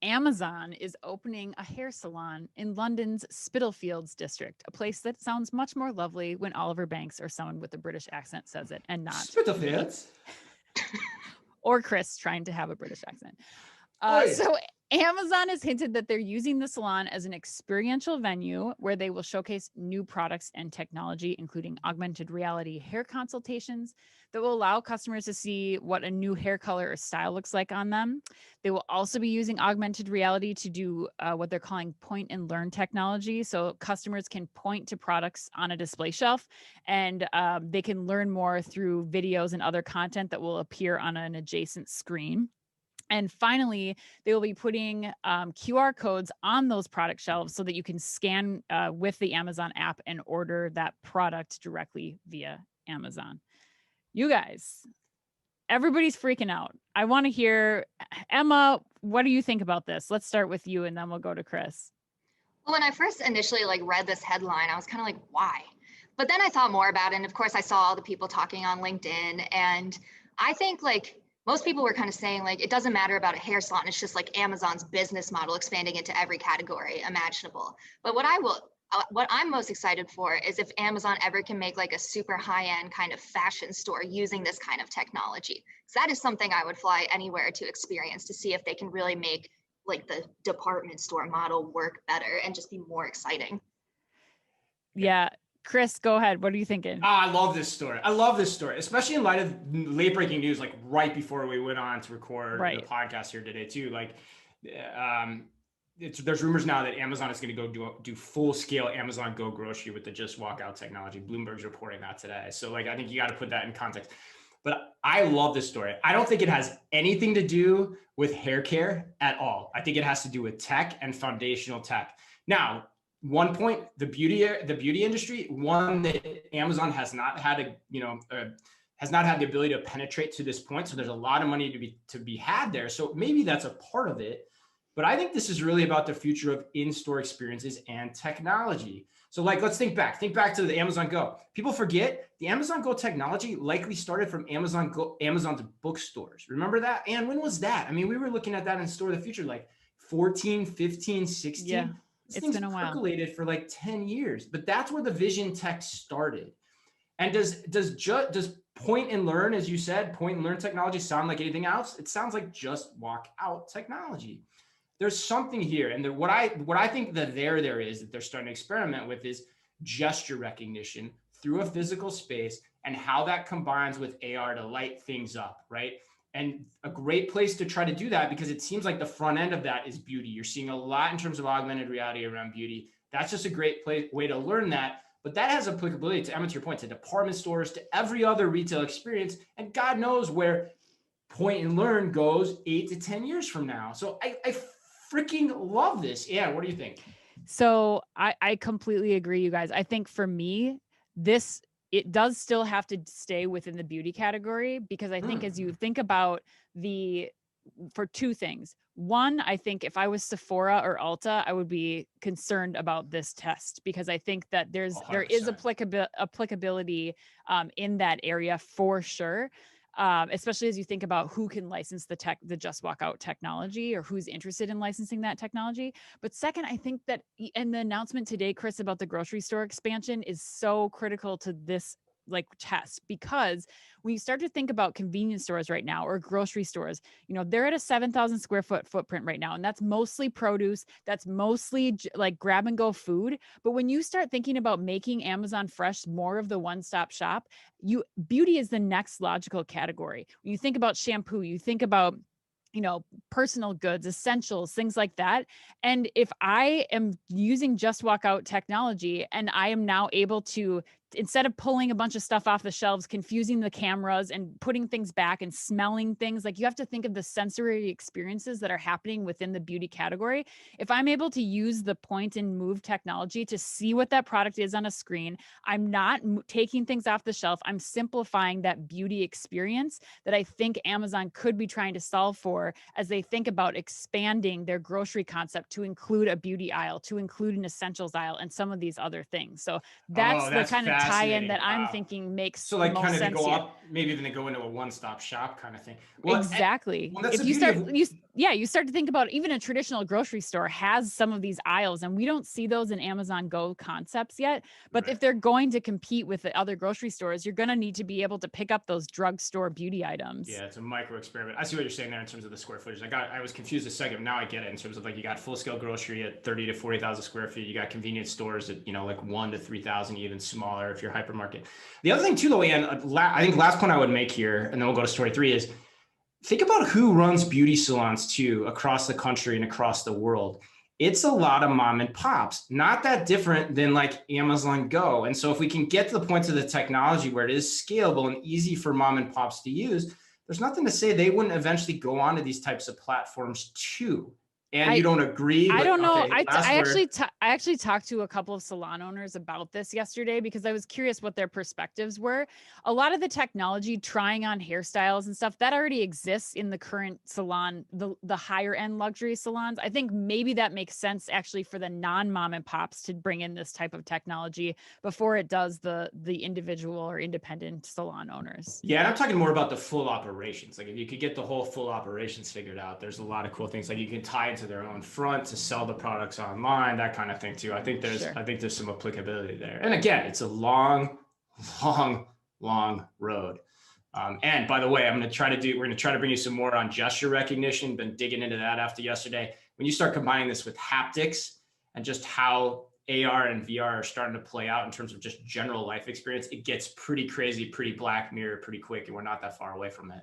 Amazon is opening a hair salon in London's Spitalfields district, a place that sounds much more lovely when Oliver Banks or someone with a British accent says it and not me Spitalfields. or Chris trying to have a British accent. Oh yeah. So Amazon has hinted that they're using the salon as an experiential venue where they will showcase new products and technology, including augmented reality hair consultations that will allow customers to see what a new hair color or style looks like on them. They will also be using augmented reality to do what they're calling point and learn technology. So customers can point to products on a display shelf and they can learn more through videos and other content that will appear on an adjacent screen. And finally, they will be putting QR codes on those product shelves so that you can scan with the Amazon app and order that product directly via Amazon. You guys, everybody's freaking out. I want to hear, Emma, what do you think about this? Let's start with you and then we'll go to Chris. Well, when I first initially read this headline, I was kind of like, why? But then I thought more about it. And of course, I saw all the people talking on LinkedIn. And I think most people were kind of saying it doesn't matter about a hair salon. It's just Amazon's business model expanding into every category imaginable. But what I'm most excited for is if Amazon ever can make a super high-end kind of fashion store using this kind of technology. So that is something I would fly anywhere to experience, to see if they can really make the department store model work better and just be more exciting. Yeah. Chris, go ahead. What are you thinking? I love this story. Especially in light of late breaking news, right before we went on to record the podcast here today too. There's rumors now that Amazon is going to go do full scale Amazon Go grocery with the Just Walk Out technology. Bloomberg's reporting that today. So I think you got to put that in context. But I love this story. I don't think it has anything to do with hair care at all. I think it has to do with tech and foundational tech. Now, one point, the beauty industry, one that Amazon has not had has not had the ability to penetrate to this point. So there's a lot of money to be had there. So maybe that's a part of it. But I think this is really about the future of in-store experiences and technology. So let's think back to the Amazon Go. People forget the Amazon Go technology likely started from Amazon's bookstores. Remember that? And when was that? I mean, we were looking at that in Store of the Future, 14, 15, 16. Yeah. It's been a while. Percolated for 10 years, but that's where the vision tech started. And does point and learn, as you said, point and learn technology sound like anything else? It sounds like just walk out technology. There's something here. And what I think that there is that they're starting to experiment with is gesture recognition through a physical space and how that combines with AR to light things up, right? And a great place to try to do that, because it seems like the front end of that is beauty. You're seeing a lot in terms of augmented reality around beauty. That's just a great way to learn that. But that has applicability to, Emma, to your point, to department stores, to every other retail experience. And God knows where point and learn goes 8 to 10 years from now. So I freaking love this. Yeah, what do you think? So I completely agree, you guys. I think for me, it does still have to stay within the beauty category, because I think as you think about for two things. One, I think if I was Sephora or Ulta, I would be concerned about this test, because I think that there is applicability in that area for sure. Especially as you think about who can license the Just Walk Out technology, or who's interested in licensing that technology. But second, I think that, and the announcement today, Chris, about the grocery store expansion is so critical to this test, because when you start to think about convenience stores right now, or grocery stores, they're at a 7,000 square foot footprint right now. And that's mostly produce. That's mostly grab and go food. But when you start thinking about making Amazon Fresh more of the one-stop shop, beauty is the next logical category. When you think about shampoo, you think about personal goods, essentials, things like that. And if I am using Just Walk Out technology, and I am now able to, instead of pulling a bunch of stuff off the shelves, confusing the cameras and putting things back and smelling things, you have to think of the sensory experiences that are happening within the beauty category. If I'm able to use the point and move technology to see what that product is on a screen, I'm not taking things off the shelf. I'm simplifying that beauty experience that I think Amazon could be trying to solve for as they think about expanding their grocery concept to include a beauty aisle, to include an essentials aisle, and some of these other things. So that's the kind of tie-in that I'm thinking makes most kind of sense go here. up, maybe then they go into a one-stop shop kind of thing. Exactly. Well, that's if you start, yeah, you start to think about even a traditional grocery store has some of these aisles, and we don't see those in Amazon Go concepts yet. But Right. if they're going to compete with the other grocery stores, you're going to need to be able to pick up those drugstore beauty items. Yeah, it's a micro experiment. I see what you're saying there in terms of the square footage. I was confused a second. Now I get it in terms of like you got full scale grocery at 30 to 40,000 square feet. You got convenience stores at, like 1 to 3,000, even smaller if you're hypermarket. The other thing too, though, Ann, I think last point I would make here, and then we'll go to story 3 is think about who runs beauty salons too across the country and across the world. It's a lot of mom and pops, not that different than like Amazon Go. And so if we can get to the points of the technology where it is scalable and easy for mom and pops to use, there's nothing to say they wouldn't eventually go onto these types of platforms too. And you don't agree? I don't know. Okay, I actually talked to a couple of salon owners about this yesterday because I was curious what their perspectives were. A lot of the technology, trying on hairstyles and stuff, that already exists in the current salon, the higher end luxury salons. I think maybe that makes sense actually for the non-mom and pops to bring in this type of technology before it does the individual or independent salon owners. Yeah, and I'm talking more about the full operations. Like if you could get the whole full operations figured out, there's a lot of cool things. Like you can tie into their own front to sell the products online, that kind of thing too. I think there's some applicability there. And again, it's a long road. And by the way, we're going to try to bring you some more on gesture recognition. Been digging into that after yesterday. When you start combining this with haptics and just how AR and VR are starting to play out in terms of just general life experience, it gets pretty crazy, pretty Black Mirror, pretty quick, and we're not that far away from it.